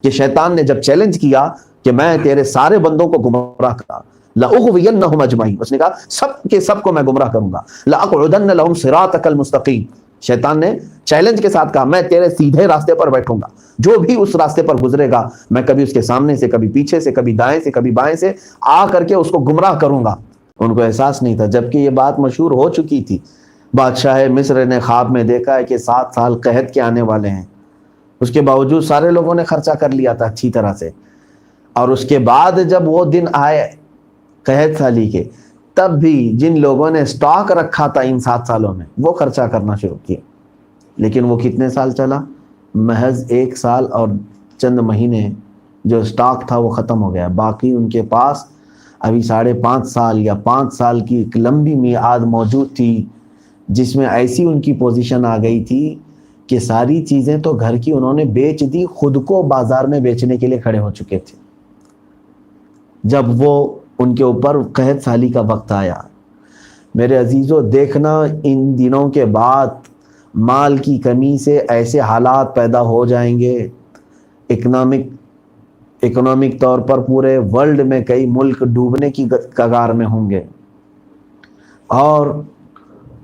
کہ شیطان نے جب چیلنج کیا کہ میں تیرے سارے بندوں کو گمراہ کرا، لَأُغْوِيَنَّهُمْ أَجْمَعِينَ، اس نے کہا سب کے سب کو میں گمراہ کروں گا، لَأَقْعُدَنَّ لَهُمْ صِرَاطَكَ الْمُسْتَقِيمَ، شیطان نے چیلنج کے ساتھ کہا میں تیرے سیدھے راستے پر بیٹھوں گا، جو بھی اس راستے پر گزرے گا میں کبھی اس کے سامنے سے، کبھی پیچھے سے، کبھی دائیں سے، کبھی بائیں سے آ کر کے اس کو گمراہ کروں گا۔ ان کو احساس نہیں تھا، جبکہ یہ بات مشہور ہو چکی تھی، بادشاہ مصر نے خواب میں دیکھا ہے کہ 7 سال قحط کے آنے والے ہیں، اس کے باوجود سارے لوگوں نے خرچہ کر لیا تھا اچھی طرح سے، اور اس کے بعد جب وہ دن آئے قحط سالی کے، تب بھی جن لوگوں نے سٹاک رکھا تھا ان 7 سالوں میں وہ خرچہ کرنا شروع کیا، لیکن وہ کتنے سال چلا؟ محض 1 سال اور چند مہینے جو سٹاک تھا وہ ختم ہو گیا، باقی ان کے پاس ابھی 5.5 سال یا 5 سال کی ایک لمبی میعاد موجود تھی، جس میں ایسی ان کی پوزیشن آ گئی تھی کہ ساری چیزیں تو گھر کی انہوں نے بیچ دی، خود کو بازار میں بیچنے کے لیے کھڑے ہو چکے تھے جب وہ ان کے اوپر قحط سالی کا وقت آیا۔ میرے عزیزو، دیکھنا ان دنوں کے بعد مال کی کمی سے ایسے حالات پیدا ہو جائیں گے، اکنامک طور پر پورے ورلڈ میں کئی ملک ڈوبنے کی کگار میں ہوں گے، اور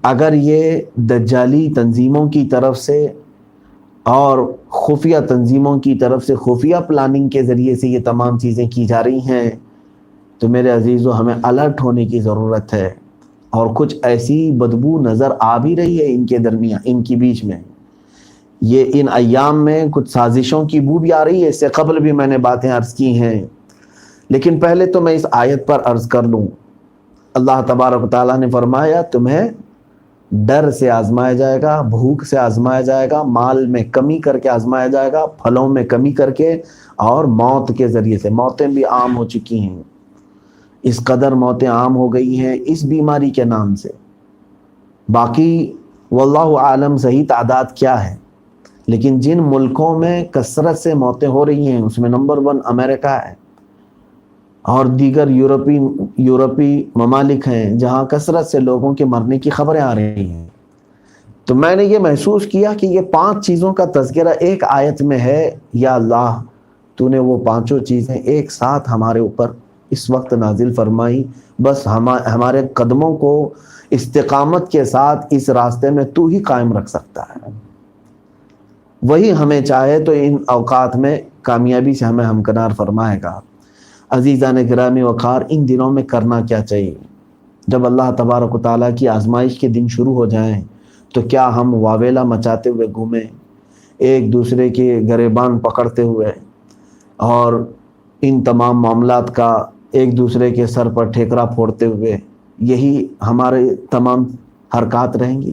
اگر یہ دجالی تنظیموں کی طرف سے اور خفیہ تنظیموں کی طرف سے خفیہ پلاننگ کے ذریعے سے یہ تمام چیزیں کی جا رہی ہیں تو میرے عزیزو ہمیں الرٹ ہونے کی ضرورت ہے، اور کچھ ایسی بدبو نظر آ بھی رہی ہے ان کے درمیان، ان کی بیچ میں، یہ ان ایام میں کچھ سازشوں کی بو بھی آ رہی ہے، اس سے قبل بھی میں نے باتیں عرض کی ہیں، لیکن پہلے تو میں اس آیت پر عرض کر لوں۔ اللہ تبارک و تعالیٰ نے فرمایا تمہیں ڈر سے آزمایا جائے گا، بھوک سے آزمایا جائے گا، مال میں کمی کر کے آزمایا جائے گا، پھلوں میں کمی کر کے، اور موت کے ذریعے سے۔ موتیں بھی عام ہو چکی ہیں، اس قدر موتیں عام ہو گئی ہیں اس بیماری کے نام سے، باقی واللہ عالم صحیح تعداد کیا ہے، لیکن جن ملکوں میں کثرت سے موتیں ہو رہی ہیں اس میں نمبر 1 امریکہ ہے، اور دیگر یورپی ممالک ہیں جہاں کثرت سے لوگوں کے مرنے کی خبریں آ رہی ہیں۔ تو میں نے یہ محسوس کیا کہ یہ 5 چیزوں کا تذکرہ ایک آیت میں ہے، یا اللہ تو نے وہ 5 چیزیں ایک ساتھ ہمارے اوپر اس وقت نازل فرمائی، بس ہمارے قدموں کو استقامت کے ساتھ اس راستے میں تو ہی قائم رکھ سکتا ہے، وہی ہمیں چاہے تو ان اوقات میں کامیابی سے ہمیں ہمکنار فرمائے گا۔ عزیزان گرامی وقار، ان دنوں میں کرنا کیا چاہیے؟ جب اللہ تبارک و تعالیٰ کی آزمائش کے دن شروع ہو جائیں تو کیا ہم واویلا مچاتے ہوئے گھومیں، ایک دوسرے کے گریبان پکڑتے ہوئے، اور ان تمام معاملات کا ایک دوسرے کے سر پر ٹھیکرا پھوڑتے ہوئے یہی ہمارے تمام حرکات رہیں گی؟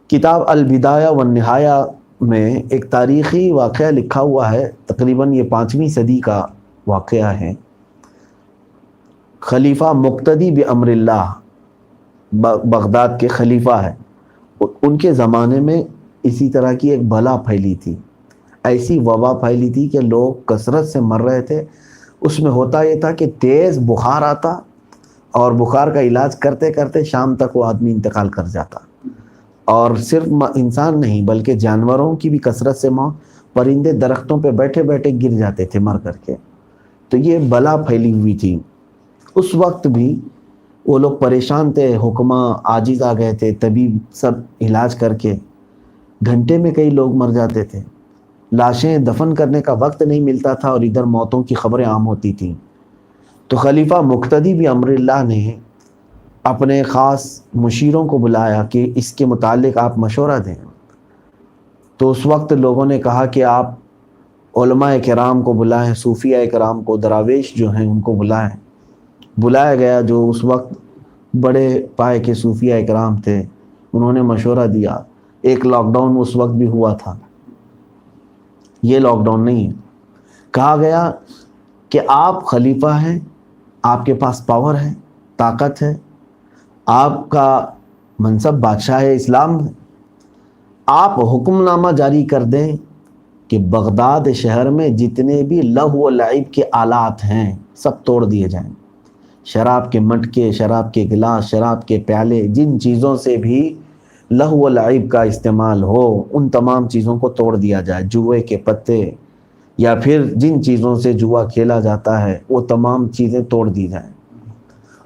کتاب البدایہ والنہایہ میں ایک تاریخی واقعہ لکھا ہوا ہے، تقریباً یہ 5ویں صدی کا واقعہ ہے۔ خلیفہ مقتدی بامر اللہ بغداد کے خلیفہ ہے، ان کے زمانے میں اسی طرح کی ایک بلا پھیلی تھی، ایسی وبا پھیلی تھی کہ لوگ کثرت سے مر رہے تھے۔ اس میں ہوتا یہ تھا کہ تیز بخار آتا، اور بخار کا علاج کرتے کرتے شام تک وہ آدمی انتقال کر جاتا، اور صرف انسان نہیں بلکہ جانوروں کی بھی کثرت سے موت، پرندے درختوں پہ بیٹھے بیٹھے گر جاتے تھے مر کر کے۔ تو یہ بلا پھیلی ہوئی تھی، اس وقت بھی وہ لوگ پریشان تھے، حکماں عاجز آ گئے تھے، طبیب سب علاج کر کے گھنٹے میں کئی لوگ مر جاتے تھے، لاشیں دفن کرنے کا وقت نہیں ملتا تھا، اور ادھر موتوں کی خبریں عام ہوتی تھیں۔ تو خلیفہ مقتدی بامر اللہ نے اپنے خاص مشیروں کو بلایا کہ اس کے متعلق آپ مشورہ دیں۔ تو اس وقت لوگوں نے کہا کہ آپ علماء کرام کو بلائیں، صوفیاء کرام کو، دراویش جو ہیں ان کو بلائیں۔ بلایا گیا جو اس وقت بڑے پائے کے صوفیاء کرام تھے، انہوں نے مشورہ دیا۔ ایک لاک ڈاؤن اس وقت بھی ہوا تھا، یہ لاک ڈاؤن نہیں ہے۔ کہا گیا کہ آپ خلیفہ ہیں، آپ کے پاس پاور ہے، طاقت ہے، آپ کا منصب بادشاہ اسلام ہے، آپ حکم نامہ جاری کر دیں کہ بغداد شہر میں جتنے بھی لہو و لعب کے آلات ہیں سب توڑ دیے جائیں، شراب کے مٹکے، شراب کے گلاس، شراب کے پیالے، جن چیزوں سے بھی لہو و لعب کا استعمال ہو ان تمام چیزوں کو توڑ دیا جائے، جوئے کے پتے، یا پھر جن چیزوں سے جوا کھیلا جاتا ہے وہ تمام چیزیں توڑ دی جائیں،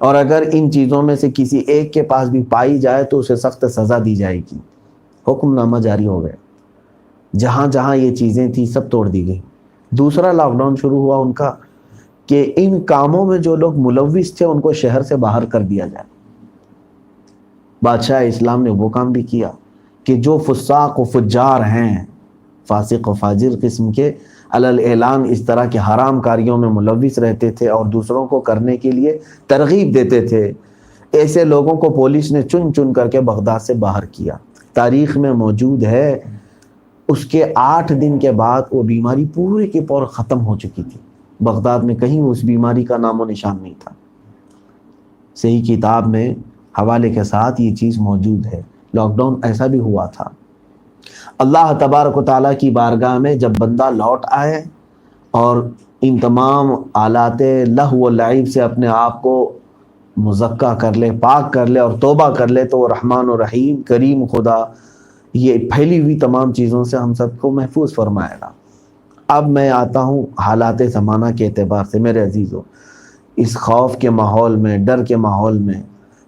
اور اگر ان چیزوں میں سے کسی ایک کے پاس بھی پائی جائے تو اسے سخت سزا دی جائے گی۔ حکم نامہ جاری ہو گئے، جہاں جہاں یہ چیزیں تھیں سب توڑ دی گئی۔ دوسرا لاک ڈاؤن شروع ہوا ان کا کہ ان کاموں میں جو لوگ ملوث تھے ان کو شہر سے باہر کر دیا جائے۔ بادشاہ اسلام نے وہ کام بھی کیا کہ جو فساق و فجار ہیں، فاسق و فاجر قسم کے، علل اعلان اس طرح کے حرام کاریوں میں ملوث رہتے تھے اور دوسروں کو کرنے کے لیے ترغیب دیتے تھے، ایسے لوگوں کو پولیس نے چن چن کر کے بغداد سے باہر کیا۔ تاریخ میں موجود ہے اس کے 8 دن کے بعد وہ بیماری پورے کے پورے ختم ہو چکی تھی۔ بغداد میں کہیں اس بیماری کا نام و نشان نہیں تھا۔ صحیح کتاب میں حوالے کے ساتھ یہ چیز موجود ہے۔ لاک ڈاؤن ایسا بھی ہوا تھا۔ اللہ تبارک و تعالیٰ کی بارگاہ میں جب بندہ لوٹ آئے اور ان تمام آلات لہو و لعب سے اپنے آپ کو مزکہ کر لے، پاک کر لے اور توبہ کر لے تو وہ رحمان و رحیم کریم خدا یہ پھیلی ہوئی تمام چیزوں سے ہم سب کو محفوظ فرمائے گا۔ اب میں آتا ہوں حالات زمانہ کے اعتبار سے۔ میرے عزیزو، اس خوف کے ماحول میں، ڈر کے ماحول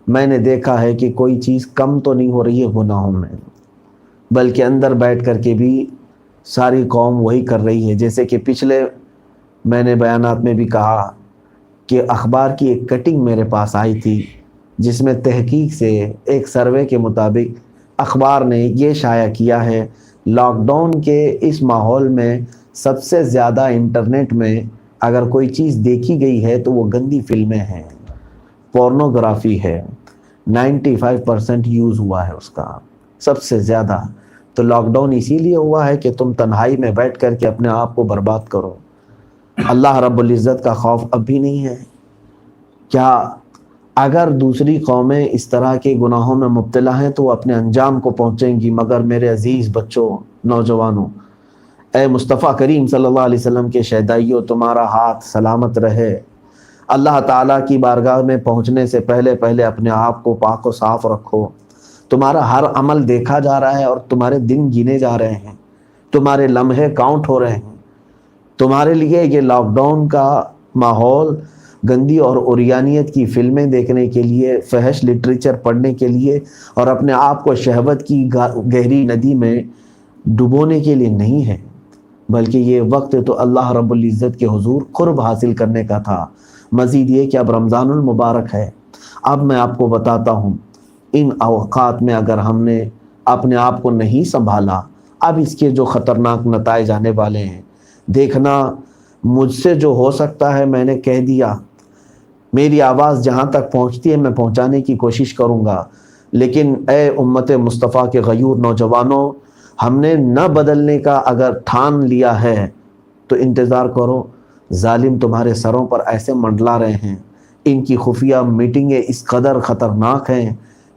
میں نے دیکھا ہے کہ کوئی چیز کم تو نہیں ہو رہی ہے گناہوں میں، بلکہ اندر بیٹھ کر کے بھی ساری قوم وہی کر رہی ہے۔ جیسے کہ پچھلے میں نے بیانات میں بھی کہا کہ اخبار کی ایک کٹنگ میرے پاس آئی تھی جس میں تحقیق سے ایک سروے کے مطابق اخبار نے یہ شائع کیا ہے لاک ڈاؤن کے اس ماحول میں سب سے زیادہ انٹرنیٹ میں اگر کوئی چیز دیکھی گئی ہے تو وہ گندی فلمیں ہیں، پورنوگرافی ہے۔ 95% یوز ہوا ہے اس کا سب سے زیادہ۔ تو لاک ڈاؤن اسی لیے ہوا ہے کہ تم تنہائی میں بیٹھ کر کے اپنے آپ کو برباد کرو۔ اللہ رب العزت کا خوف اب بھی نہیں ہے؟ کیا اگر دوسری قومیں اس طرح کے گناہوں میں مبتلا ہیں تو وہ اپنے انجام کو پہنچیں گی، مگر میرے عزیز بچوں، نوجوانوں، اے مصطفیٰ کریم صلی اللہ علیہ وسلم کے شہدائیوں، تمہارا ہاتھ سلامت رہے۔ اللہ تعالیٰ کی بارگاہ میں پہنچنے سے پہلے اپنے آپ کو پاک و صاف رکھو۔ تمہارا ہر عمل دیکھا جا رہا ہے اور تمہارے دن گنے جا رہے ہیں، تمہارے لمحے کاؤنٹ ہو رہے ہیں۔ تمہارے لیے یہ لاک ڈاؤن کا ماحول گندی اور عریانیت کی فلمیں دیکھنے کے لیے، فحش لٹریچر پڑھنے کے لیے اور اپنے آپ کو شہوت کی گہری ندی میں ڈبونے کے لیے نہیں ہے، بلکہ یہ وقت تو اللہ رب العزت کے حضور قرب حاصل کرنے کا تھا۔ مزید یہ کہ اب رمضان المبارک ہے۔ اب میں آپ کو بتاتا ہوں، ان اوقات میں اگر ہم نے اپنے آپ کو نہیں سنبھالا، اب اس کے جو خطرناک نتائج آنے والے ہیں دیکھنا۔ مجھ سے جو ہو سکتا ہے میں نے کہہ دیا، میری آواز جہاں تک پہنچتی ہے میں پہنچانے کی کوشش کروں گا، لیکن اے امت مصطفیٰ کے غیور نوجوانوں، ہم نے نہ بدلنے کا اگر ٹھان لیا ہے تو انتظار کرو، ظالم تمہارے سروں پر ایسے منڈلا رہے ہیں، ان کی خفیہ میٹنگیں اس قدر خطرناک ہیں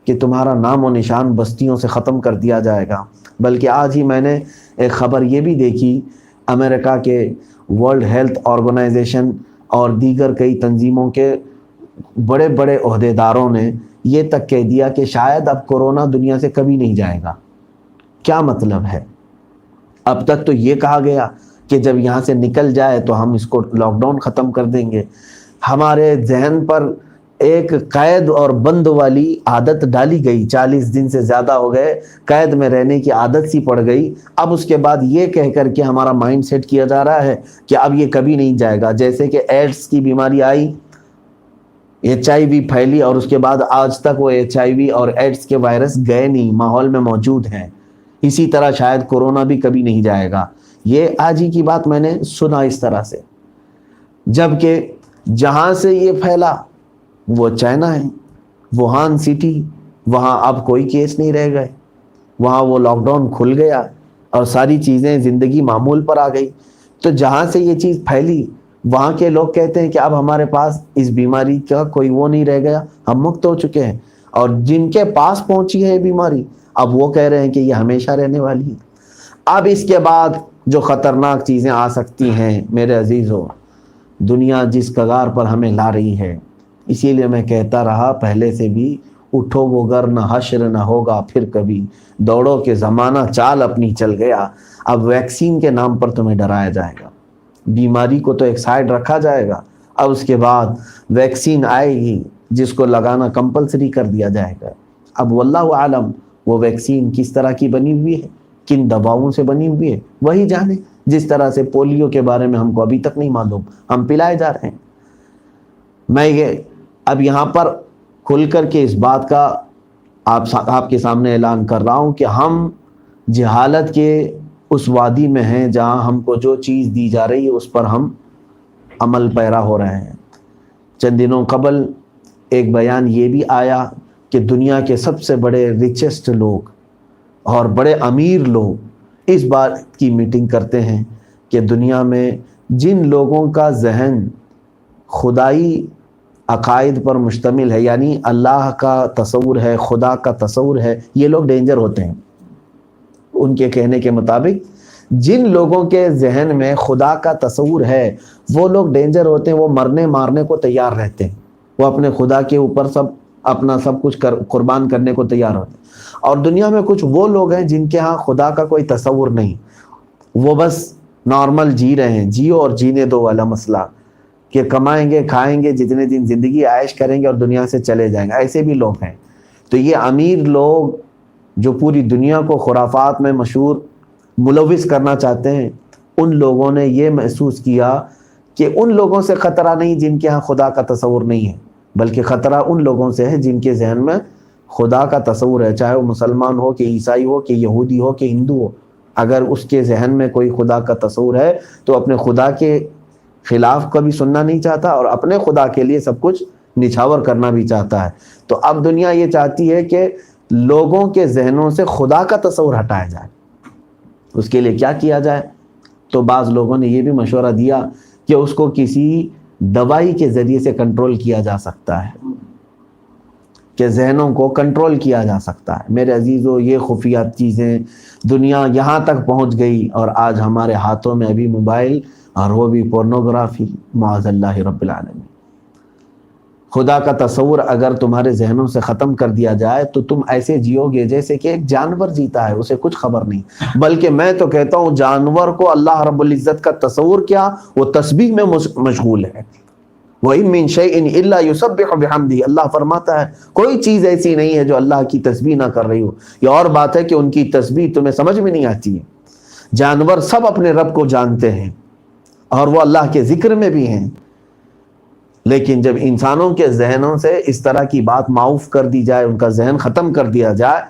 کہ تمہارا نام و نشان بستیوں سے ختم کر دیا جائے گا۔ بلکہ آج ہی میں نے ایک خبر یہ بھی دیکھی، امریکہ کے ورلڈ ہیلتھ آرگنائزیشن اور دیگر کئی تنظیموں کے بڑے بڑے عہدیداروں نے یہ تک کہہ دیا کہ شاید اب کورونا دنیا سے کبھی نہیں جائے گا۔ کیا مطلب ہے؟ اب تک تو یہ کہا گیا کہ جب یہاں سے نکل جائے تو ہم اس کو لاک ڈاؤن ختم کر دیں گے۔ ہمارے ذہن پر ایک قید اور بند والی عادت ڈالی گئی، 40 دن سے زیادہ ہو گئے قید میں رہنے کی عادت سی پڑ گئی۔ اب اس کے بعد یہ کہہ کر کے ہمارا مائنڈ سیٹ کیا جا رہا ہے کہ اب یہ کبھی نہیں جائے گا۔ جیسے کہ ایڈس کی بیماری آئی، HIV پھیلی اور اس کے بعد آج تک وہ HIV اور ایڈس کے وائرس گئے نہیں، ماحول میں موجود ہیں۔ اسی طرح شاید کورونا بھی کبھی نہیں جائے گا۔ یہ آج ہی کی بات میں نے سنا اس طرح سے، جبکہ جہاں سے یہ پھیلا وہ چائنا ہے، ووہان سٹی، وہاں اب کوئی کیس نہیں رہ گئے، وہاں وہ لاک ڈاؤن کھل گیا اور ساری چیزیں زندگی معمول پر آ گئی۔ تو جہاں سے یہ چیز پھیلی وہاں کے لوگ کہتے ہیں کہ اب ہمارے پاس اس بیماری کا کوئی وہ نہیں رہ گیا، ہم مکت ہو چکے ہیں۔ اور جن کے پاس پہنچی ہے یہ بیماری اب وہ کہہ رہے ہیں کہ یہ ہمیشہ رہنے والی ہے۔ اب اس کے بعد جو خطرناک چیزیں آ سکتی ہیں میرے عزیزو، دنیا جس کگار پر ہمیں لا رہی ہے، اسی لیے میں کہتا رہا پہلے سے بھی، اٹھو وہ گر نہ حشر نہ ہوگا پھر کبھی، دوڑو کہ زمانہ چال اپنی چل گیا۔ اب ویکسین کے نام پر تمہیں ڈرایا جائے گا، بیماری کو تو ایک سائڈ رکھا جائے گا، اب اس کے بعد ویکسین آئے گی جس کو لگانا کمپلسری کر دیا جائے گا۔ اب واللہ عالم وہ ویکسین کس طرح کی بنی ہوئی ہے، کن دواؤں سے بنی ہوئی ہے، وہی جانے۔ جس طرح سے پولیو کے بارے میں ہم کو ابھی تک نہیں معلوم، ہم پلائے جا رہے ہیں۔ میں یہ اب یہاں پر کھل کر کے اس بات کا آپ کے سامنے اعلان کر رہا ہوں کہ ہم جہالت کے اس وادی میں ہیں جہاں ہم کو جو چیز دی جا رہی ہے اس پر ہم عمل پیرا ہو رہے ہیں۔ چند دنوں قبل ایک بیان یہ بھی آیا کہ دنیا کے سب سے بڑے ریچسٹ لوگ اور بڑے امیر لوگ اس بات کی میٹنگ کرتے ہیں کہ دنیا میں جن لوگوں کا ذہن خدائی عقائد پر مشتمل ہے، یعنی اللہ کا تصور ہے، خدا کا تصور ہے، یہ لوگ ڈینجر ہوتے ہیں۔ ان کے کہنے کے مطابق جن لوگوں کے ذہن میں خدا کا تصور ہے وہ لوگ ڈینجر ہوتے ہیں، وہ مرنے مارنے کو تیار رہتے ہیں، وہ اپنے خدا کے اوپر اپنا سب کچھ قربان کرنے کو تیار ہوتے ہیں۔ اور دنیا میں کچھ وہ لوگ ہیں جن کے ہاں خدا کا کوئی تصور نہیں، وہ بس نارمل جی رہے ہیں، جیو اور جینے دو والا مسئلہ، کہ کمائیں گے کھائیں گے جتنے دن زندگی عائش کریں گے اور دنیا سے چلے جائیں گے، ایسے بھی لوگ ہیں۔ تو یہ امیر لوگ جو پوری دنیا کو خرافات میں مشہور ملوث کرنا چاہتے ہیں، ان لوگوں نے یہ محسوس کیا کہ ان لوگوں سے خطرہ نہیں جن کے ہاں خدا کا تصور نہیں ہے، بلکہ خطرہ ان لوگوں سے ہے جن کے ذہن میں خدا کا تصور ہے، چاہے وہ مسلمان ہو کہ عیسائی ہو کہ یہودی ہو کہ ہندو ہو۔ اگر اس کے ذہن میں کوئی خدا کا تصور ہے تو اپنے خدا کے خلاف کبھی سننا نہیں چاہتا اور اپنے خدا کے لیے سب کچھ نچھاور کرنا بھی چاہتا ہے۔ تو اب دنیا یہ چاہتی ہے کہ لوگوں کے ذہنوں سے خدا کا تصور ہٹایا جائے۔ اس کے لیے کیا کیا جائے؟ تو بعض لوگوں نے یہ بھی مشورہ دیا کہ اس کو کسی دوائی کے ذریعے سے کنٹرول کیا جا سکتا ہے، کہ ذہنوں کو کنٹرول کیا جا سکتا ہے۔ میرے عزیزو، یہ خفیات چیزیں دنیا یہاں تک پہنچ گئی اور آج ہمارے ہاتھوں میں ابھی موبائل، اور وہ بھی پورنوگرافی، معاذ اللہ رب العالمین۔ خدا کا تصور اگر تمہارے ذہنوں سے ختم کر دیا جائے تو تم ایسے جیو گے جیسے کہ ایک جانور جیتا ہے، اسے کچھ خبر نہیں۔ بلکہ میں تو کہتا ہوں جانور کو اللہ رب العزت کا تصور کیا، وہ تسبیح میں مشغول ہے۔ وَإِن مِّن شَيْءٍ إِلَّا يُسَبِّحُ بِحَمْدِهِ، اللہ فرماتا ہے کوئی چیز ایسی نہیں ہے جو اللہ کی تسبیح نہ کر رہی ہو۔ یہ اور بات ہے کہ ان کی تسبیح تمہیں سمجھ میں نہیں آتی ہے۔ جانور سب اپنے رب کو جانتے ہیں اور وہ اللہ کے ذکر میں بھی ہیں، لیکن جب انسانوں کے ذہنوں سے اس طرح کی بات معاف کر دی جائے، ان کا ذہن ختم کر دیا جائے،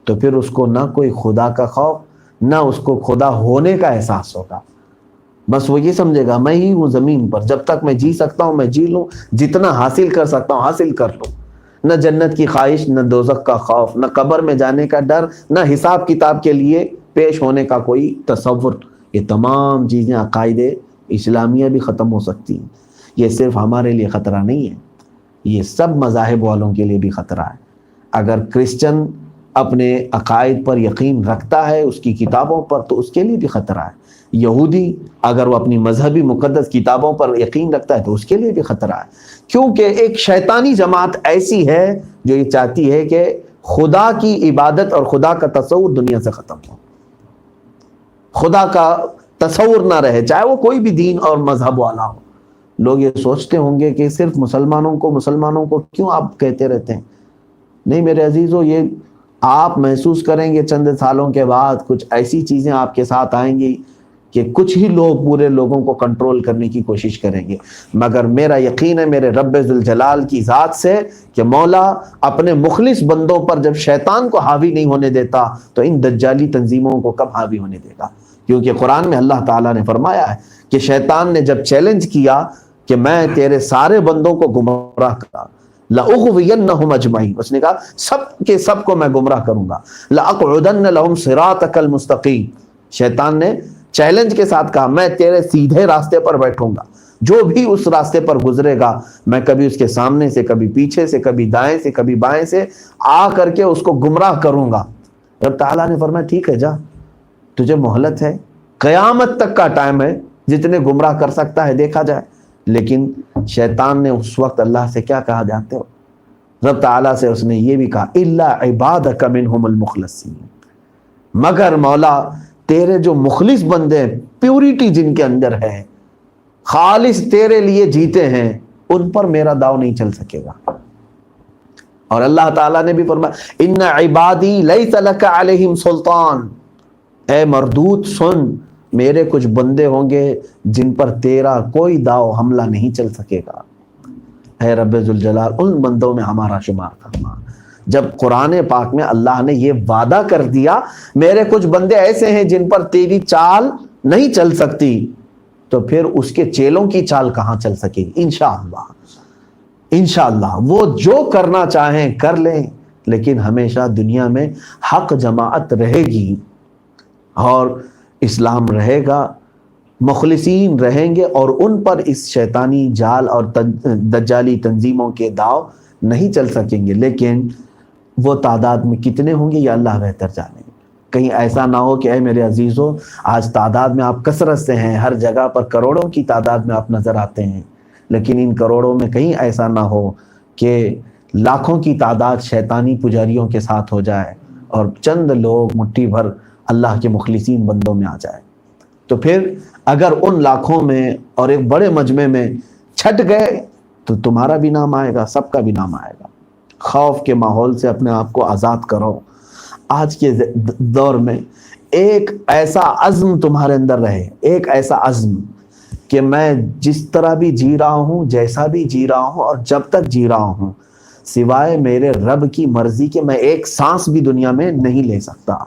تو پھر اس کو نہ کوئی خدا کا خوف، نہ اس کو خدا ہونے کا احساس ہوگا۔ بس وہ یہ سمجھے گا میں ہی ہوں زمین پر، جب تک میں جی سکتا ہوں میں جی لوں، جتنا حاصل کر سکتا ہوں حاصل کر لوں۔ نہ جنت کی خواہش، نہ دوزخ کا خوف، نہ قبر میں جانے کا ڈر، نہ حساب کتاب کے لیے پیش ہونے کا کوئی تصور۔ یہ تمام چیزیں عقائد اسلامیہ بھی ختم ہو سکتی ہیں۔ یہ صرف ہمارے لیے خطرہ نہیں ہے، یہ سب مذاہب والوں کے لیے بھی خطرہ ہے۔ اگر کرسچن اپنے عقائد پر یقین رکھتا ہے، اس کی کتابوں پر، تو اس کے لیے بھی خطرہ ہے۔ یہودی اگر وہ اپنی مذہبی مقدس کتابوں پر یقین رکھتا ہے تو اس کے لیے بھی خطرہ ہے، کیونکہ ایک شیطانی جماعت ایسی ہے جو یہ چاہتی ہے کہ خدا کی عبادت اور خدا کا تصور دنیا سے ختم ہو، خدا کا تصور نہ رہے، چاہے وہ کوئی بھی دین اور مذہب والا ہو۔ لوگ یہ سوچتے ہوں گے کہ صرف مسلمانوں کو کیوں آپ کہتے رہتے ہیں؟ نہیں میرے عزیزو، یہ آپ محسوس کریں گے چند سالوں کے بعد کچھ ایسی چیزیں آپ کے ساتھ آئیں گی کہ کچھ ہی لوگ پورے لوگوں کو کنٹرول کرنے کی کوشش کریں گے، مگر میرا یقین ہے میرے رب ذوالجلال کی ذات سے کہ مولا اپنے مخلص بندوں پر جب شیطان کو حاوی نہیں ہونے دیتا تو ان دجالی تنظیموں کو کب حاوی ہونے دے گا؟ کیونکہ قرآن میں اللہ تعالیٰ نے فرمایا ہے کہ شیطان نے جب چیلنج کیا کہ میں تیرے سارے بندوں کو گمراہ کرا، لَأُغْوِيَنَّهُمْ أَجْمَعِينَ، اس نے کہا سب کے سب کو میں گمراہ کروں گا، لَأَقْعُدَنَّ لَهُمْ صِرَاطَكَ الْمُسْتَقِيمَ، شیطان نے چیلنج کے ساتھ کہا میں تیرے سیدھے راستے پر بیٹھوں گا، جو بھی اس راستے پر گزرے گا میں کبھی اس کے سامنے سے، کبھی پیچھے سے، کبھی دائیں سے، کبھی بائیں سے آ کر کے اس کو گمراہ کروں گا۔ رب تعالیٰ نے فرمایا ٹھیک ہے، جا، تجھے مہلت ہے، قیامت تک کا ٹائم ہے، جتنے گمراہ کر سکتا ہے دیکھا جائے۔ لیکن شیطان نے اس وقت اللہ سے کیا کہا جانتے ہو؟ رب تعالیٰ سے اس نے یہ بھی کہا اِلَّا عِبَادَكَ مِنْهُمُ الْمُخْلَصِينَ، مگر مولا تیرے جو مخلص بندے ہیں، پیورٹی جن کے اندر ہے، خالص تیرے لیے جیتے ہیں، ان پر میرا داؤ نہیں چل سکے گا۔ اور اللہ تعالیٰ نے بھی فرمایا ان عبادی لیس لک علیہم سلطان، اے مردود سن، میرے کچھ بندے ہوں گے جن پر تیرا کوئی داؤ حملہ نہیں چل سکے گا۔ اے رب ذوالجلال ان بندوں میں ہمارا شمار فرما۔ جب قرآن پاک میں اللہ نے یہ وعدہ کر دیا میرے کچھ بندے ایسے ہیں جن پر تیری چال نہیں چل سکتی، تو پھر اس کے چیلوں کی چال کہاں چل سکے گی؟ انشاءاللہ انشاءاللہ وہ جو کرنا چاہیں کر لیں، لیکن ہمیشہ دنیا میں حق جماعت رہے گی اور اسلام رہے گا، مخلصین رہیں گے، اور ان پر اس شیطانی جال اور دجالی تنظیموں کے داؤ نہیں چل سکیں گے۔ لیکن وہ تعداد میں کتنے ہوں گے یہ اللہ بہتر جانے۔ کہیں ایسا نہ ہو کہ اے میرے عزیزوں آج تعداد میں آپ کثرت سے ہیں، ہر جگہ پر کروڑوں کی تعداد میں آپ نظر آتے ہیں، لیکن ان کروڑوں میں کہیں ایسا نہ ہو کہ لاکھوں کی تعداد شیطانی پجاریوں کے ساتھ ہو جائے اور چند لوگ مٹھی بھر اللہ کے مخلصین بندوں میں آ جائے۔ تو پھر اگر ان لاکھوں میں اور ایک بڑے مجمع میں چھٹ گئے تو تمہارا بھی نام آئے گا، سب کا بھی نام آئے گا۔ خوف کے ماحول سے اپنے آپ کو آزاد کرو۔ آج کے دور میں ایک ایسا عزم تمہارے اندر رہے، ایک ایسا عزم کہ میں جس طرح بھی جی رہا ہوں، جیسا بھی جی رہا ہوں اور جب تک جی رہا ہوں، سوائے میرے رب کی مرضی کے میں ایک سانس بھی دنیا میں نہیں لے سکتا۔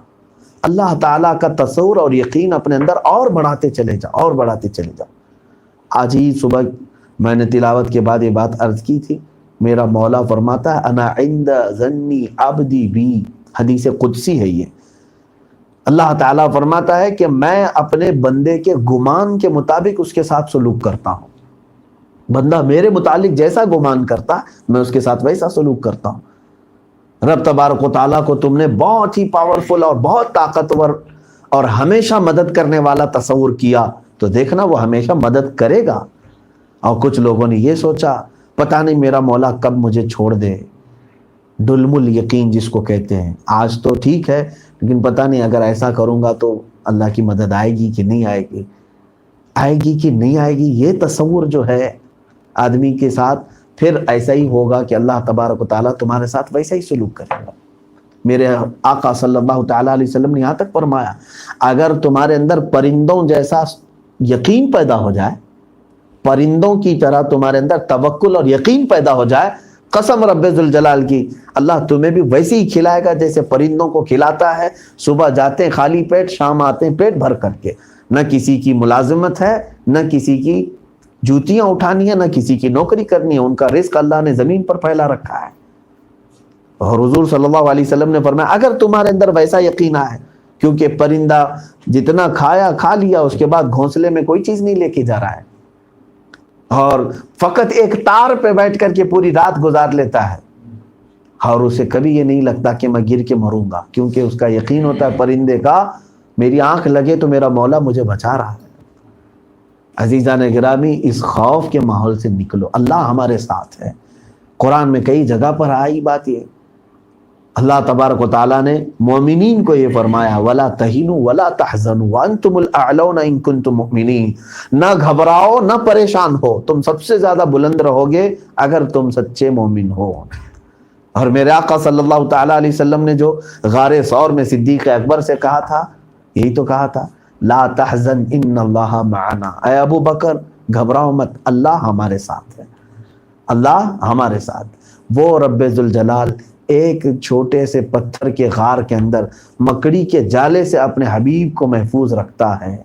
اللہ تعالیٰ کا تصور اور یقین اپنے اندر اور بڑھاتے چلے جاؤ، اور بڑھاتے چلے جاؤ۔ آج ہی صبح میں نے تلاوت کے بعد یہ بات عرض کی تھی، میرا مولا فرماتا ہے انا عند ظنی عبدی بی، حدیث قدسی ہے یہ۔ اللہ تعالیٰ فرماتا ہے کہ میں اپنے بندے کے گمان کے مطابق اس کے ساتھ سلوک کرتا ہوں۔ بندہ میرے متعلق جیسا گمان کرتا میں اس کے ساتھ ویسا سلوک کرتا ہوں۔ رب تبارک و تعالیٰ کو تم نے بہت ہی پاورفل اور بہت طاقتور اور ہمیشہ مدد کرنے والا تصور کیا، تو دیکھنا وہ ہمیشہ مدد کرے گا۔ اور کچھ لوگوں نے یہ سوچا پتہ نہیں میرا مولا کب مجھے چھوڑ دے، ڈلم الیقین جس کو کہتے ہیں۔ آج تو ٹھیک ہے لیکن پتہ نہیں اگر ایسا کروں گا تو اللہ کی مدد آئے گی کہ نہیں آئے گی، آئے گی کہ نہیں آئے گی، یہ تصور جو ہے آدمی کے ساتھ پھر ایسا ہی ہوگا کہ اللہ تبارک و تعالیٰ تمہارے ساتھ ویسا ہی سلوک کرے گا۔ میرے آقا صلی اللہ تعالیٰ علیہ وسلم نے یہاں تک فرمایا اگر تمہارے اندر پرندوں جیسا یقین پیدا ہو جائے، پرندوں کی طرح تمہارے اندر توکل اور یقین پیدا ہو جائے، قسم رب ذوالجلال کی اللہ تمہیں بھی ویسے ہی کھلائے گا جیسے پرندوں کو کھلاتا ہے۔ صبح جاتے ہیں خالی پیٹ، شام آتے ہیں پیٹ بھر کر کے، نہ کسی کی ملازمت ہے، نہ کسی کی جوتیاں اٹھانی ہے، نہ کسی کی نوکری کرنی ہے، ان کا رزق اللہ نے زمین پر پھیلا رکھا ہے۔ اور حضور صلی اللہ علیہ وسلم نے فرمایا اگر تمہارے اندر ویسا یقین ہے، کیونکہ پرندہ جتنا کھایا کھا لیا اس کے بعد گھونسلے میں کوئی چیز نہیں لے کے جا رہا ہے، اور فقط ایک تار پہ بیٹھ کر کے پوری رات گزار لیتا ہے، اور اسے کبھی یہ نہیں لگتا کہ میں گر کے مروں گا، کیونکہ اس کا یقین ہوتا ہے پرندے کا میری آنکھ لگے تو میرا مولا مجھے بچا رہا ہے۔ عزیزان گرامی اس خوف کے ماحول سے نکلو، اللہ ہمارے ساتھ ہے۔ قرآن میں کئی جگہ پر آئی بات یہ، اللہ تبارک و تعالیٰ نے مومنین کو یہ فرمایا وَلَا تَهِنُوا وَلَا تَحْزَنُوا وَأَنْتُمُ الْأَعْلَوْنَ إِن كُنتُم مُؤْمِنِينَ، نہ گھبراؤ نہ پریشان ہو، تم سب سے زیادہ بلند رہو گے اگر تم سچے مومن ہو۔ اور میرے آقا صلی اللہ تعالیٰ علیہ وسلم نے جو غار ثور میں صدیق اکبر سے کہا تھا، یہی تو کہا تھا لا تحزن ان اللہ معنا، اے ابو بکر گھبراؤ مت، اللہ ہمارے ساتھ ہے، اللہ ہمارے ساتھ۔ وہ رب ذوالجلال ایک چھوٹے سے پتھر کے غار کے اندر مکڑی کے جالے سے اپنے حبیب کو محفوظ رکھتا ہے،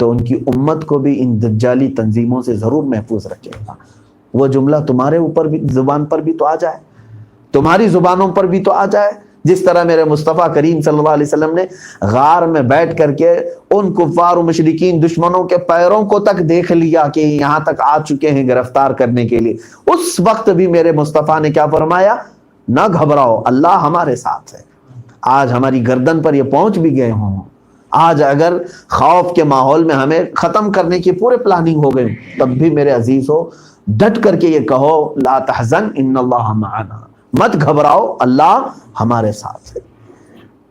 تو ان کی امت کو بھی ان دجالی تنظیموں سے ضرور محفوظ رکھے گا۔ وہ جملہ تمہارے اوپر بھی زبان پر بھی تو آ جائے، تمہاری زبانوں پر بھی تو آ جائے، جس طرح میرے مصطفیٰ کریم صلی اللہ علیہ وسلم نے غار میں بیٹھ کر کے ان کفار و مشرکین دشمنوں کے پیروں کو تک دیکھ لیا کہ یہاں تک آ چکے ہیں گرفتار کرنے کے لیے، اس وقت بھی میرے مصطفیٰ نے کیا فرمایا؟ نہ گھبراؤ، اللہ ہمارے ساتھ ہے۔ آج ہماری گردن پر یہ پہنچ بھی گئے ہوں، آج اگر خوف کے ماحول میں ہمیں ختم کرنے کی پورے پلاننگ ہو گئی، تب بھی میرے عزیز ہو ڈٹ کر کے یہ کہو لا تحزن ان اللہ معنا، مت گھبراؤ اللہ ہمارے ساتھ ہے۔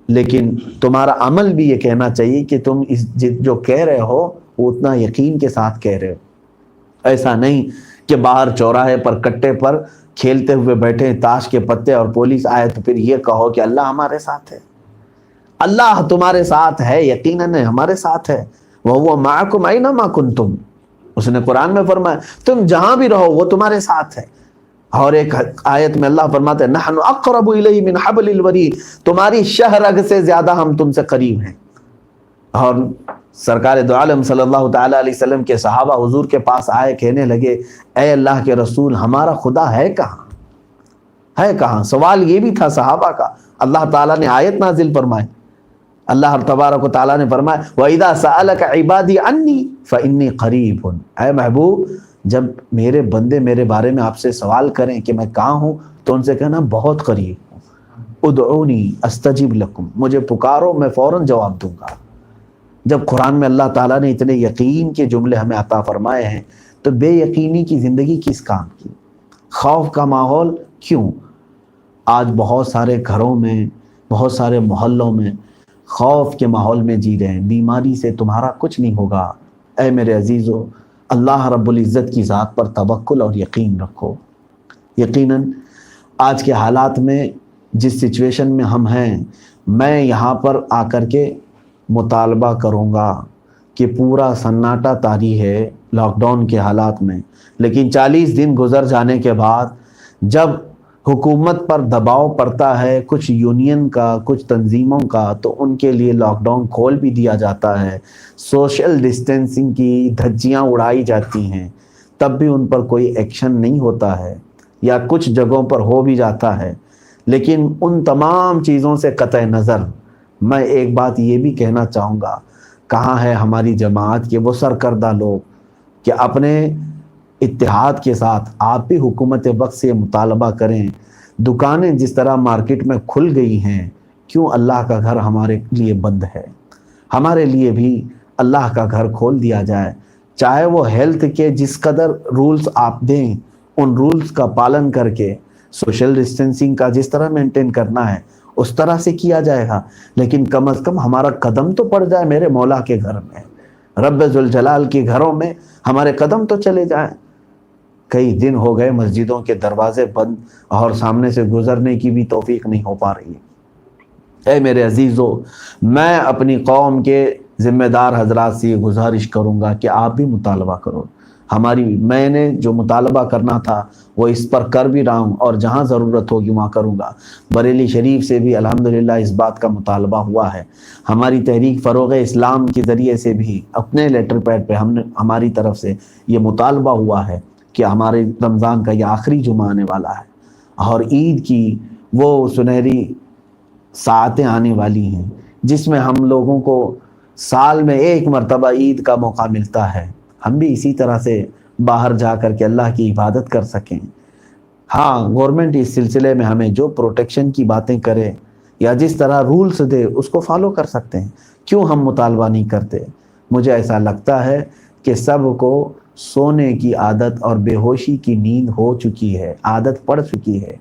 لیکن تمہارا عمل بھی یہ کہنا چاہیے کہ تم جو کہہ رہے ہو وہ اتنا یقین کے ساتھ کہہ رہے ہو، ایسا نہیں کہ باہر چوراہے پر کٹے پر کھیلتے ہوئے بیٹھے تاش کے پتے اور پولیس آئے تو پھر یہ کہو کہ اللہ ہمارے ساتھ ہے۔ اللہ تمہارے ساتھ ہے، یقیناً ہمارے ساتھ ہے۔ وَهُوَ مَعَكُمْ أَيْنَمَا كُنْتُمْ، اس نے قرآن میں فرمایا تم جہاں بھی رہو وہ تمہارے ساتھ ہے۔ اور ایک آیت میں اللہ فرماتے ہیں نحن اقرب الیہ من حبل الورید، تمہاری شہ رگ سے زیادہ ہم تم سے قریب ہیں۔ اور سرکار دو عالم صلی اللہ تعالی علیہ وسلم کے صحابہ حضور کے پاس آئے، کہنے لگے اے اللہ کے رسول ہمارا خدا ہے کہاں، ہے کہاں؟ سوال یہ بھی تھا صحابہ کا۔ اللہ تعالیٰ نے آیت نازل فرمائی، اللہ تبارک و تعالیٰ نے فرمایا وَإِذَا سَأَلَكَ عِبَادِي عَنِّي فَإِنِّي قَرِيبٌ، اے محبوب جب میرے بندے میرے بارے میں آپ سے سوال کریں کہ میں کہاں ہوں تو ان سے کہنا بہت قریب ہوں۔ ادعونی استجب لکم، مجھے پکارو میں فوراً جواب دوں گا۔ جب قرآن میں اللہ تعالیٰ نے اتنے یقین کے جملے ہمیں عطا فرمائے ہیں تو بے یقینی کی زندگی کس کام کی؟ خوف کا ماحول کیوں؟ آج بہت سارے گھروں میں، بہت سارے محلوں میں خوف کے ماحول میں جی رہے ہیں۔ بیماری سے تمہارا کچھ نہیں ہوگا۔ اے میرے عزیزو، اللہ رب العزت کی ذات پر توکل اور یقین رکھو۔ یقیناً آج کے حالات میں جس سچویشن میں ہم ہیں، میں یہاں پر آ کر کے مطالبہ کروں گا کہ پورا سناٹا طاری ہے لاک ڈاؤن کے حالات میں، لیکن 40 دن گزر جانے کے بعد جب حکومت پر دباؤ پڑتا ہے کچھ یونین کا، کچھ تنظیموں کا، تو ان کے لیے لاک ڈاؤن کھول بھی دیا جاتا ہے، سوشل ڈسٹینسنگ کی دھجیاں اڑائی جاتی ہیں، تب بھی ان پر کوئی ایکشن نہیں ہوتا ہے، یا کچھ جگہوں پر ہو بھی جاتا ہے۔ لیکن ان تمام چیزوں سے قطع نظر میں ایک بات یہ بھی کہنا چاہوں گا، کہاں ہے ہماری جماعت کے وہ سرکردہ لوگ کہ اپنے اتحاد کے ساتھ آپ بھی حکومت وقت سے مطالبہ کریں۔ دکانیں جس طرح مارکیٹ میں کھل گئی ہیں، کیوں اللہ کا گھر ہمارے لیے بند ہے؟ ہمارے لیے بھی اللہ کا گھر کھول دیا جائے، چاہے وہ ہیلتھ کے جس قدر رولز آپ دیں ان رولز کا پالن کر کے، سوشل ڈسٹینسنگ کا جس طرح مینٹین کرنا ہے اس طرح سے کیا جائے گا، لیکن کم از کم ہمارا قدم تو پڑ جائے میرے مولا کے گھر میں، رب ذوالجلال کے گھروں میں ہمارے قدم تو چلے جائیں۔ کئی دن ہو گئے مسجدوں کے دروازے بند اور سامنے سے گزرنے کی بھی توفیق نہیں ہو پا رہی ہے۔ اے میرے عزیزو، میں اپنی قوم کے ذمہ دار حضرات سے یہ گزارش کروں گا کہ آپ بھی مطالبہ کرو۔ میں نے جو مطالبہ کرنا تھا وہ اس پر کر بھی رہا ہوں، اور جہاں ضرورت ہوگی وہاں کروں گا۔ بریلی شریف سے بھی الحمدللہ اس بات کا مطالبہ ہوا ہے۔ ہماری تحریک فروغ اسلام کے ذریعے سے بھی اپنے لیٹر پیڈ پہ ہماری طرف سے یہ مطالبہ ہوا ہے کہ ہمارے رمضان کا یہ آخری جمعہ آنے والا ہے اور عید کی وہ سنہری ساعتیں آنے والی ہیں جس میں ہم لوگوں کو سال میں ایک مرتبہ عید کا موقع ملتا ہے، ہم بھی اسی طرح سے باہر جا کر کے اللہ کی عبادت کر سکیں۔ ہاں، گورنمنٹ اس سلسلے میں ہمیں جو پروٹیکشن کی باتیں کرے یا جس طرح رولز دے اس کو فالو کر سکتے ہیں، کیوں ہم مطالبہ نہیں کرتے؟ مجھے ایسا لگتا ہے کہ سب کو سونے کی عادت اور بے ہوشی کی نیند ہو چکی ہے، عادت پڑ چکی ہے،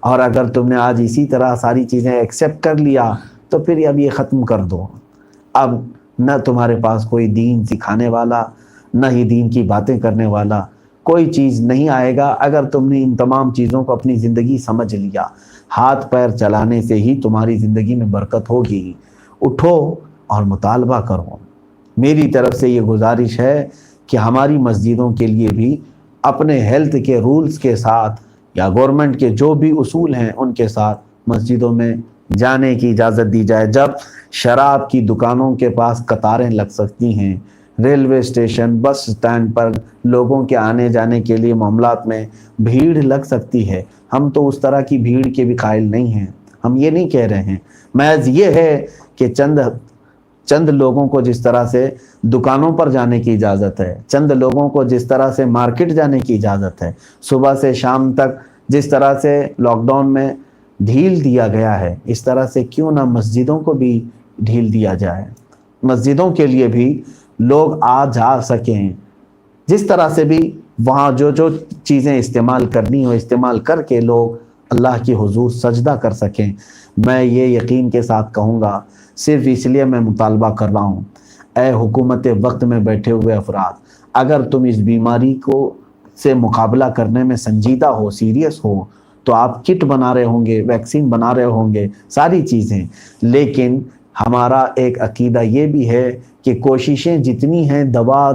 اور اگر تم نے آج اسی طرح ساری چیزیں ایکسیپٹ کر لیا تو پھر اب یہ ختم کر دو۔ اب نہ تمہارے پاس کوئی دین سکھانے والا، نہ ہی دین کی باتیں کرنے والا کوئی چیز نہیں آئے گا۔ اگر تم نے ان تمام چیزوں کو اپنی زندگی سمجھ لیا، ہاتھ پیر چلانے سے ہی تمہاری زندگی میں برکت ہوگی۔ اٹھو اور مطالبہ کرو۔ میری طرف سے یہ گزارش ہے کہ ہماری مسجدوں کے لیے بھی اپنے ہیلتھ کے رولز کے ساتھ یا گورنمنٹ کے جو بھی اصول ہیں ان کے ساتھ مسجدوں میں جانے کی اجازت دی جائے۔ جب شراب کی دکانوں کے پاس قطاریں لگ سکتی ہیں، ریلوے اسٹیشن، بس اسٹینڈ پر لوگوں کے آنے جانے کے لیے معاملات میں بھیڑ لگ سکتی ہے، ہم تو اس طرح کی بھیڑ کے بھی قائل نہیں ہیں۔ ہم یہ نہیں کہہ رہے ہیں، محض یہ ہے کہ چند لوگوں کو جس طرح سے دکانوں پر جانے کی اجازت ہے، چند لوگوں کو جس طرح سے مارکیٹ جانے کی اجازت ہے، صبح سے شام تک جس طرح سے لاک ڈاؤن میں ڈھیل دیا گیا ہے، اس طرح سے کیوں نہ مسجدوں کو بھی ڈھیل دیا جائے، مسجدوں کے لیے بھی لوگ آ جا سکیں، جس طرح سے بھی وہاں جو چیزیں استعمال کرنی ہو استعمال کر کے لوگ اللہ کی حضور سجدہ کر سکیں۔ میں یہ یقین کے ساتھ کہوں گا، صرف اس لیے میں مطالبہ کر رہا ہوں، اے حکومت وقت میں بیٹھے ہوئے افراد، اگر تم اس بیماری کو سے مقابلہ کرنے میں سنجیدہ ہو، سیریس ہو، تو آپ کٹ بنا رہے ہوں گے، ویکسین بنا رہے ہوں گے، ساری چیزیں. لیکن ہمارا ایک عقیدہ یہ بھی ہے کہ کوششیں جتنی ہیں دوا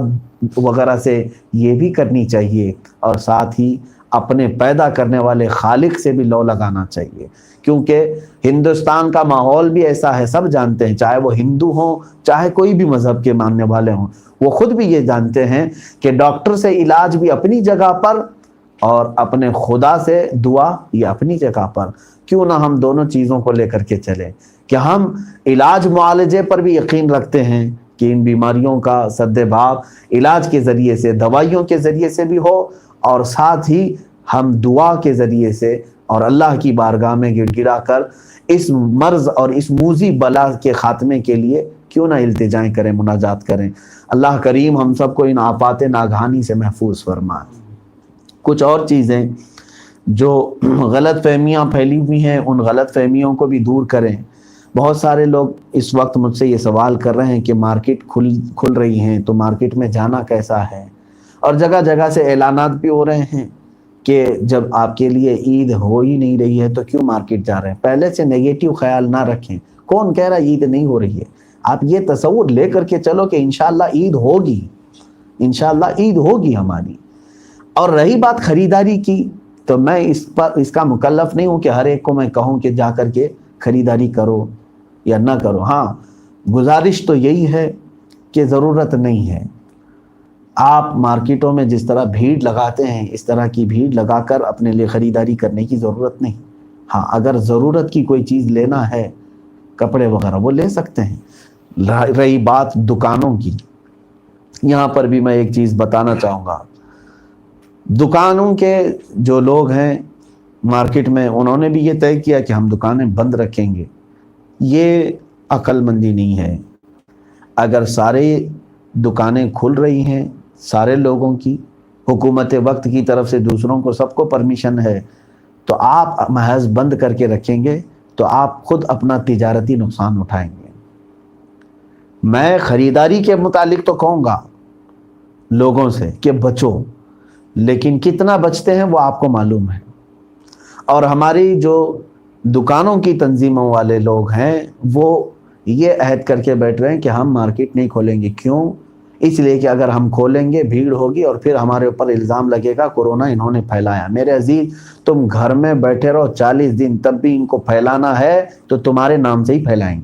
وغیرہ سے یہ بھی کرنی چاہیے، اور ساتھ ہی اپنے پیدا کرنے والے خالق سے بھی لو لگانا چاہیے. کیونکہ ہندوستان کا ماحول بھی ایسا ہے، سب جانتے ہیں، چاہے وہ ہندو ہوں، چاہے کوئی بھی مذہب کے ماننے والے ہوں، وہ خود بھی یہ جانتے ہیں کہ ڈاکٹر سے علاج بھی اپنی جگہ پر اور اپنے خدا سے دعا یہ اپنی جگہ پر. کیوں نہ ہم دونوں چیزوں کو لے کر کے چلیں کہ ہم علاج معالجے پر بھی یقین رکھتے ہیں کہ ان بیماریوں کا سد باب علاج کے ذریعے سے، دوائیوں کے ذریعے سے بھی ہو، اور ساتھ ہی ہم دعا کے ذریعے سے اور اللہ کی بارگاہ میں گڑ گڑا کر اس مرض اور اس موذی بلا کے خاتمے کے لیے کیوں نہ التجائیں کریں، مناجات کریں. اللہ کریم ہم سب کو ان آفات ناگہانی سے محفوظ فرمائے. کچھ اور چیزیں جو غلط فہمیاں پھیلی ہوئی ہیں، ان غلط فہمیوں کو بھی دور کریں. بہت سارے لوگ اس وقت مجھ سے یہ سوال کر رہے ہیں کہ مارکیٹ کھل رہی ہیں تو مارکیٹ میں جانا کیسا ہے، اور جگہ جگہ سے اعلانات بھی ہو رہے ہیں کہ جب آپ کے لیے عید ہو ہی نہیں رہی ہے تو کیوں مارکیٹ جا رہے ہیں. پہلے سے نیگیٹو خیال نہ رکھیں. کون کہہ رہا عید نہیں ہو رہی ہے؟ آپ یہ تصور لے کر کے چلو کہ انشاءاللہ عید ہوگی، انشاءاللہ عید ہوگی ہماری. اور رہی بات خریداری کی، تو میں اس کا مکلف نہیں ہوں کہ ہر ایک کو میں کہوں کہ جا کر کے خریداری کرو یا نہ کرو. ہاں، گزارش تو یہی ہے کہ ضرورت نہیں ہے. آپ مارکیٹوں میں جس طرح بھیڑ لگاتے ہیں اس طرح کی بھیڑ لگا کر اپنے لیے خریداری کرنے کی ضرورت نہیں. ہاں، اگر ضرورت کی کوئی چیز لینا ہے، کپڑے وغیرہ، وہ لے سکتے ہیں. رہی بات دکانوں کی، یہاں پر بھی میں ایک چیز بتانا چاہوں گا. دکانوں کے جو لوگ ہیں مارکیٹ میں، انہوں نے بھی یہ طے کیا کہ ہم دکانیں بند رکھیں گے. یہ عقل مندی نہیں ہے. اگر سارے دکانیں کھل رہی ہیں، سارے لوگوں کی، حکومت وقت کی طرف سے دوسروں کو سب کو پرمیشن ہے، تو آپ محض بند کر کے رکھیں گے تو آپ خود اپنا تجارتی نقصان اٹھائیں گے. میں خریداری کے متعلق تو کہوں گا لوگوں سے کہ بچو، لیکن کتنا بچتے ہیں وہ آپ کو معلوم ہے. اور ہماری جو دکانوں کی تنظیموں والے لوگ ہیں وہ یہ عہد کر کے بیٹھ رہے ہیں کہ ہم مارکیٹ نہیں کھولیں گے. کیوں؟ اس لیے کہ اگر ہم کھولیں گے بھیڑ ہوگی اور پھر ہمارے اوپر الزام لگے گا کورونا انہوں نے پھیلایا. میرے عزیز، تم گھر میں بیٹھے رہو 40 دن، تب بھی ان کو پھیلانا ہے تو تمہارے نام سے ہی پھیلائیں گے.